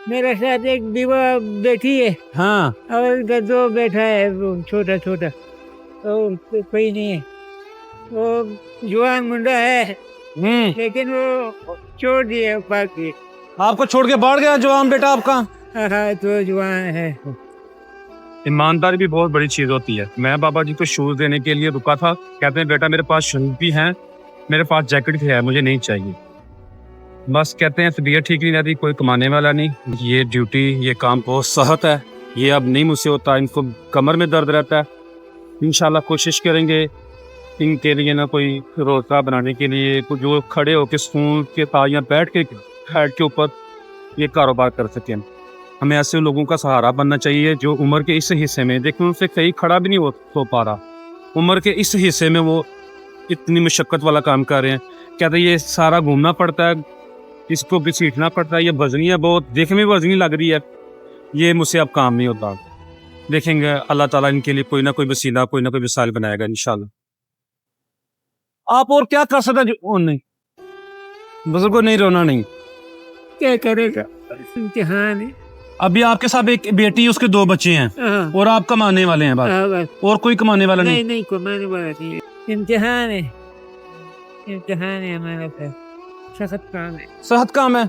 میرے ساتھ ایک بیوہ بیٹھی ہے ہاں اور ادھر دو بیٹھا ہے وہ چھوٹا چھوٹا، کوئی نہیں ہے. وہ جوان منڈا ہے لیکن وہ چھوڑ دیا باقی. آپ کو چھوڑ کے باہر گیا جوان بیٹا آپ کا؟ ہاں تو جوان ہے. ایمانداری بھی بہت بڑی چیز ہوتی ہے. میں بابا جی کو شوز دینے کے لیے رکا تھا، کہتے ہیں بیٹا میرے پاس شوز بھی ہیں، میرے پاس جیکٹ بھی ہے، مجھے نہیں چاہیے. بس کہتے ہیں طبیعت ٹھیک نہیں رہتی، کوئی کمانے والا نہیں. یہ ڈیوٹی، یہ کام بہت سخت ہے، یہ اب نہیں مجھ سے ہوتا. ان کو کمر میں درد رہتا ہے. انشاءاللہ کوشش کریں گے ان کے لیے نہ کوئی روزگار بنانے کے لیے، جو کھڑے ہو کے سکون کے تالیاں بیٹھ کے ہیڈ کے اوپر یہ کاروبار کر سکیں. ہمیں ایسے لوگوں کا سہارا بننا چاہیے جو عمر کے اس حصے میں، دیکھیں ان سے کہیں کھڑا بھی نہیں ہو پا رہا، عمر کے اس حصے میں وہ اتنی مشقت والا کام کر رہے ہیں. کہتے ہیں یہ سارا گھومنا پڑتا ہے، اس کو بھی سیکھنا پڑتا ہے، یہ وزنی ہے بہت، دیکھنے میں وزنی لگ رہی ہے، یہ مجھ سے اب کام نہیں ہوتا. دیکھیں گے اللہ تعالیٰ ان کے لیے کوئی نہ کوئی وسیلہ، کوئی نہ کوئی مثال بنائے گا انشاءاللہ. آپ اور کیا کر سکتے ہیں؟ نہیں بزرگوں نہیں رونا نہیں. کیا کرے گا، امتحان ہے. ابھی آپ کے ساتھ ایک بیٹی، اس کے دو بچے ہیں اور آپ کمانے والے ہیں، بس اور کوئی کمانے والا نہیں؟ نہیں کمانے والا نہیں. امتحان ہے، امتحان ہے ہمارا. سخت کام ہے. صحت کام ہے.